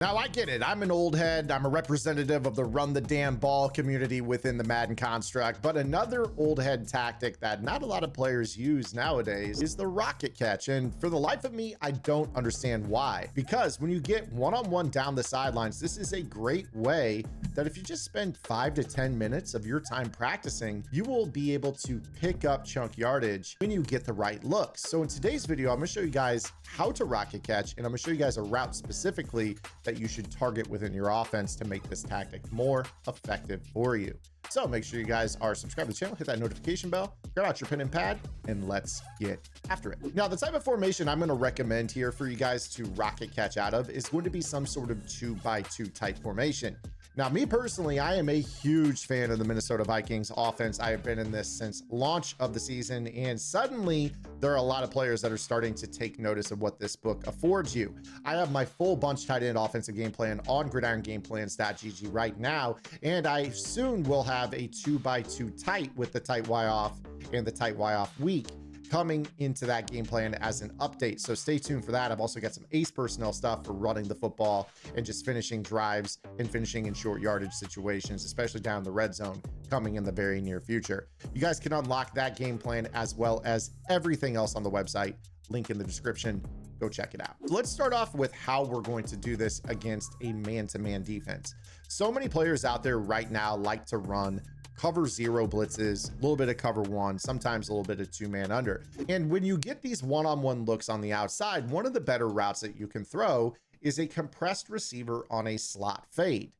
Now, I get it. I'm an old head. I'm a representative of the run the damn ball community within the Madden construct. But another old head tactic that not a lot of players use nowadays is the rocket catch. And for the life of me, I don't understand why. Because when you get one-on-one down the sidelines, this is a great way that if you just spend 5 to 10 minutes of your time practicing, you will be able to pick up chunk yardage when you get the right looks. So in today's video, I'm going to show you guys how to rocket catch, and I'm going to show you guys a route specifically that you should target within your offense to make this tactic more effective for you. So make sure you guys are subscribed to the channel, hit that notification bell, grab out your pen and pad, and let's get after it. Now, the type of formation I'm going to recommend here for you guys to rocket catch out of is going to be some sort of 2x2 type formation. Now, me personally, I am a huge fan of the Minnesota Vikings offense. I have been in this since launch of the season, and suddenly there are a lot of players that are starting to take notice of what this book affords you. I have my full bunch tight end offensive game plan on gridirongameplans.gg right now, and I soon will have a 2x2 tight with the tight Y off and the tight Y off week coming into that game plan as an update. So stay tuned for that. I've also got some ace personnel stuff for running the football and just finishing drives and finishing in short yardage situations, especially down the red zone, coming in the very near future. You guys can unlock that game plan as well as everything else on the website. Link in the description. Go check it out. Let's start off with how we're going to do this against a man-to-man defense. So many players out there right now like to run cover 0 blitzes, a little bit of cover 1, sometimes a little bit of 2-man under. And when you get these one-on-one looks on the outside, one of the better routes that you can throw is a compressed receiver on a slot fade.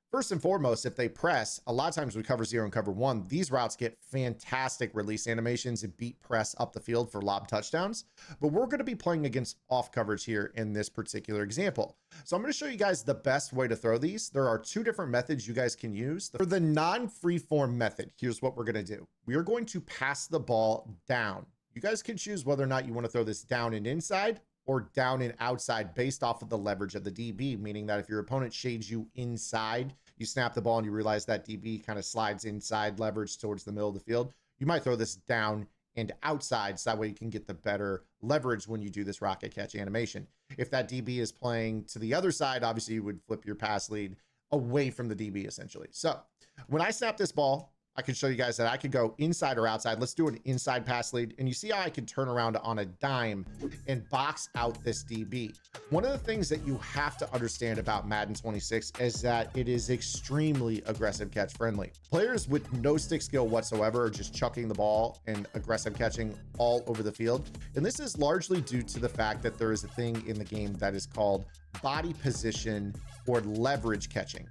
First and foremost, if they press, a lot of times we cover 0 and cover 1, these routes get fantastic release animations and beat press up the field for lob touchdowns. But we're going to be playing against off coverage here in this particular example. So I'm going to show you guys the best way to throw these. There are 2 different methods you guys can use. For the non-freeform method, here's what we're going to do. We are going to pass the ball down. You guys can choose whether or not you want to throw this down and inside or down and outside based off of the leverage of the DB, meaning that if your opponent shades you inside, you snap the ball and you realize that DB kind of slides inside leverage towards the middle of the field, you might throw this down and outside, so that way you can get the better leverage when you do this rocket catch animation. If that DB is playing to the other side, obviously you would flip your pass lead away from the DB essentially. So when I snap this ball, I can show you guys that I could go inside or outside. Let's do an inside pass lead. And you see how I can turn around on a dime and box out this DB. One of the things that you have to understand about Madden 26 is that it is extremely aggressive catch friendly. Players with no stick skill whatsoever are just chucking the ball and aggressive catching all over the field. And this is largely due to the fact that there is a thing in the game that is called body position or leverage catching.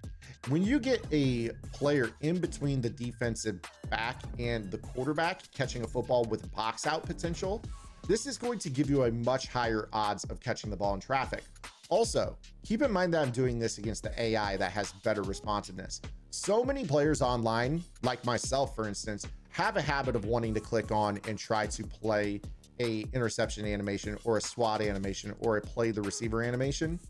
When you get a player in between the defensive back and the quarterback catching a football with box out potential, this is going to give you a much higher odds of catching the ball in traffic. Also, keep in mind that I'm doing this against the AI that has better responsiveness. So many players online, like myself, for instance, have a habit of wanting to click on and try to play a interception animation or a SWAT animation or a play the receiver animation.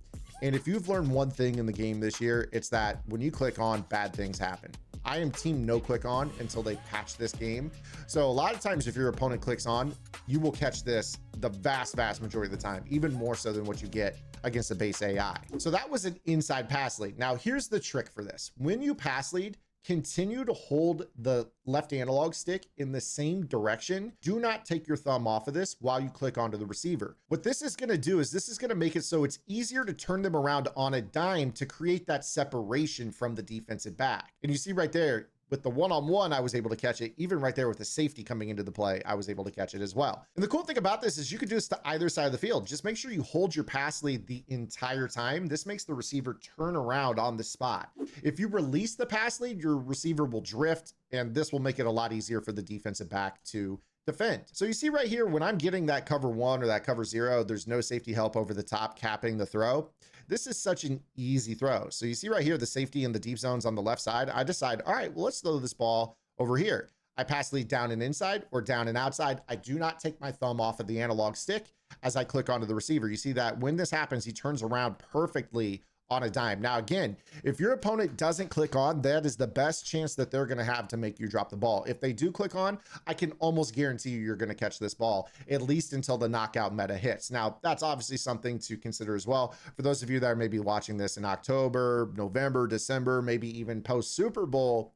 And if you've learned one thing in the game this year, it's that when you click on, bad things happen. I am team no click on until they patch this game. So a lot of times if your opponent clicks on, you will catch this the vast majority of the time, even more so than what you get against the base AI. So that was an inside pass lead. Now here's the trick for this. When you pass lead, continue to hold the left analog stick in the same direction. Do not take your thumb off of this while you click onto the receiver. What this is going to do is this is going to make it so it's easier to turn them around on a dime to create that separation from the defensive back. And you see right there, with the one-on-one, I was able to catch it. Even right there with the safety coming into the play, I was able to catch it as well. And the cool thing about this is you can do this to either side of the field. Just make sure you hold your pass lead the entire time. This makes the receiver turn around on the spot. If you release the pass lead, your receiver will drift, and this will make it a lot easier for the defensive back to defend. So you see right here, when I'm getting that cover 1 or that cover 0, there's no safety help over the top capping the throw. This is such an easy throw. So you see right here, the safety in the deep zones on the left side. I decide, all right, well, let's throw this ball over here. I pass lead down and inside or down and outside. I do not take my thumb off of the analog stick as I click onto the receiver. You see that when this happens, he turns around perfectly on a dime. Now, again, if your opponent doesn't click on, that is the best chance that they're going to have to make you drop the ball. If they do click on, I can almost guarantee you're going to catch this ball, at least until the knockout meta hits. Now, that's obviously something to consider as well. For those of you that are maybe watching this in October, November, December, maybe even post Super Bowl,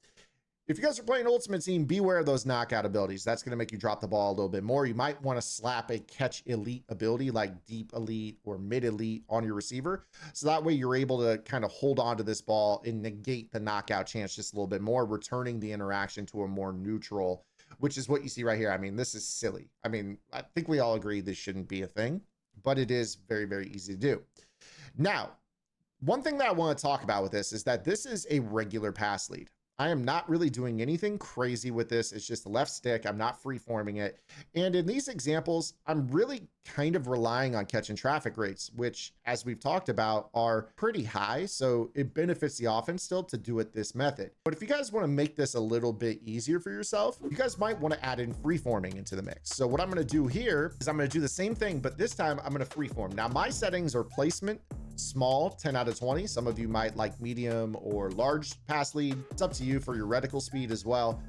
if you guys are playing Ultimate Team, beware of those knockout abilities. That's going to make you drop the ball a little bit more. You might want to slap a catch elite ability like deep elite or mid elite on your receiver. So that way you're able to kind of hold on to this ball and negate the knockout chance just a little bit more, returning the interaction to a more neutral, which is what you see right here. I mean, this is silly. I mean, I think we all agree this shouldn't be a thing, but it is very, very easy to do. Now, one thing that I want to talk about with this is that this is a regular pass lead. I am not really doing anything crazy with this. It's just the left stick. I'm not free-forming it. And in these examples, I'm really kind of relying on catch and traffic rates, which, as we've talked about, are pretty high. So it benefits the offense still to do it this method. But if you guys want to make this a little bit easier for yourself, you guys might want to add in free-forming into the mix. So what I'm going to do here is I'm going to do the same thing, but this time I'm going to free-form. Now, my settings are placement, small, 10 out of 20. Some of you might like medium or large pass lead. It's up to you for your reticle speed as well.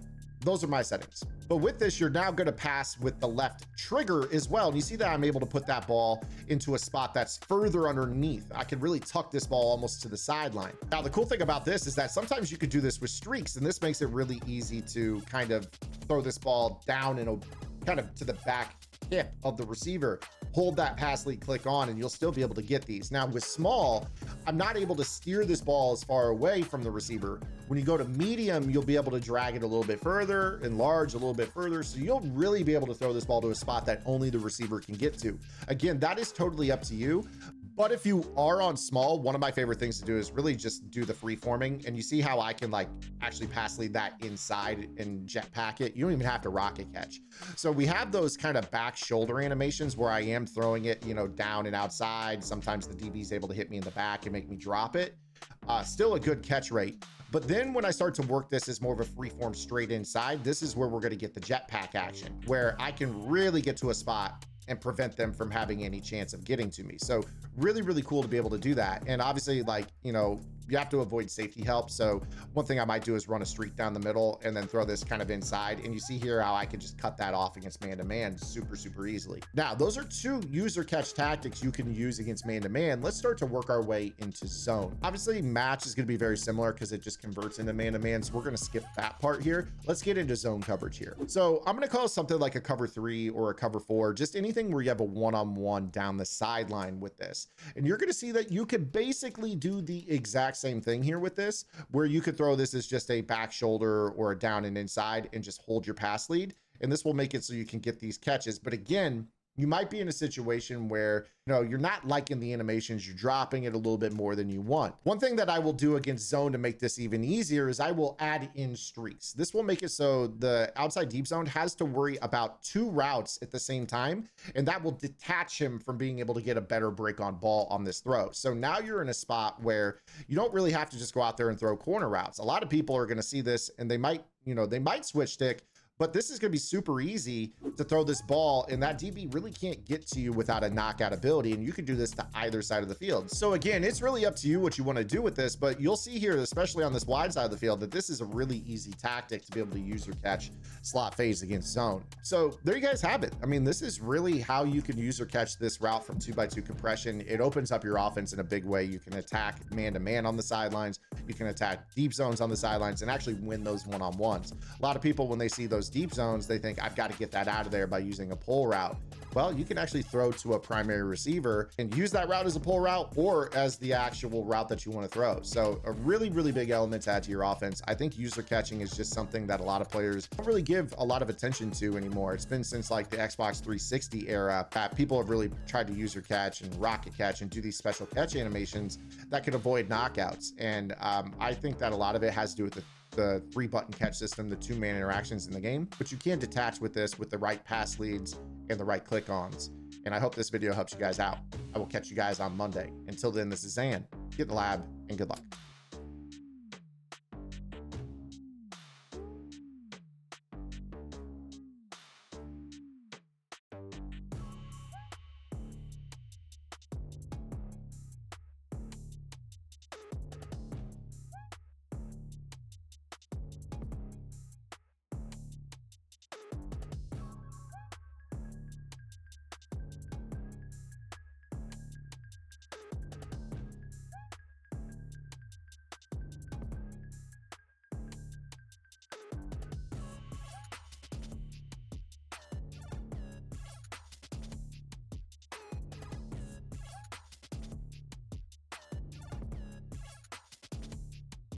Those are my settings. But with this, you're now going to pass with the left trigger as well. And you see that I'm able to put that ball into a spot that's further underneath. I can really tuck this ball almost to the sideline. Now, the cool thing about this is that sometimes you could do this with streaks, and this makes it really easy to kind of throw this ball down and kind of to the back hip of the receiver, hold that pass lead, click on, and you'll still be able to get these. Now with small, I'm not able to steer this ball as far away from the receiver. When you go to medium, you'll be able to drag it a little bit further, and large a little bit further. So you'll really be able to throw this ball to a spot that only the receiver can get to. Again, that is totally up to you. But if you are on small, one of my favorite things to do is really just do the free forming. And you see how I can like actually pass lead that inside and jetpack it. You don't even have to rocket catch. So we have those kind of back shoulder animations where I am throwing it, you know, down and outside. Sometimes the DB is able to hit me in the back and make me drop it. Still a good catch rate. But then when I start to work this as more of a free form straight inside, this is where we're going to get the jetpack action, where I can really get to a spot and prevent them from having any chance of getting to me. So really, really cool to be able to do that. And obviously, like, you know, you have to avoid safety help. So one thing I might do is run a streak down the middle and then throw this kind of inside. And you see here how I can just cut that off against man-to-man super, super easily. Now, those are two user catch tactics you can use against man-to-man. Let's start to work our way into zone. Obviously, match is going to be very similar because it just converts into man-to-man. So we're going to skip that part here. Let's get into zone coverage here. So I'm going to call something like a cover 3 or a cover 4, just anything where you have a one-on-one down the sideline with this. And you're going to see that you could basically do the exact same thing here with this, where you could throw this as just a back shoulder or a down and inside and just hold your pass lead. And this will make it so you can get these catches. But again, you might be in a situation where, you know, you're not liking the animations, you're dropping it a little bit more than you want. One thing that I will do against zone to make this even easier is I will add in streaks. This will make it so the outside deep zone has to worry about 2 routes at the same time, and that will detach him from being able to get a better break on ball on this throw. So now you're in a spot where you don't really have to just go out there and throw corner routes. A lot of people are going to see this and they might, you know, they might switch stick, but this is going to be super easy to throw this ball, and that DB really can't get to you without a knockout ability, and you can do this to either side of the field. So again, it's really up to you what you want to do with this, but you'll see here, especially on this wide side of the field, that this is a really easy tactic to be able to use your catch slot phase against zone. So there you guys have it. I mean, this is really how you can use or catch this route from 2x2 compression. It opens up your offense in a big way. You can attack man-to-man on the sidelines. You can attack deep zones on the sidelines and actually win those one-on-ones. A lot of people, when they see those deep zones, they think I've got to get that out of there by using a pull route. Well, you can actually throw to a primary receiver and use that route as a pull route or as the actual route that you want to throw. So a really, really big element to add to your offense. I think user catching is just something that a lot of players don't really give a lot of attention to anymore. It's been since like the Xbox 360 era that people have really tried to user catch and rocket catch and do these special catch animations that could avoid knockouts. And I think that a lot of it has to do with the 3-button catch system, the 2-man interactions in the game, but you can detach with this with the right pass leads and the right click-ons. And I hope this video helps you guys out. I will catch you guys on Monday. Until then, this is Zan. Get in the lab and good luck.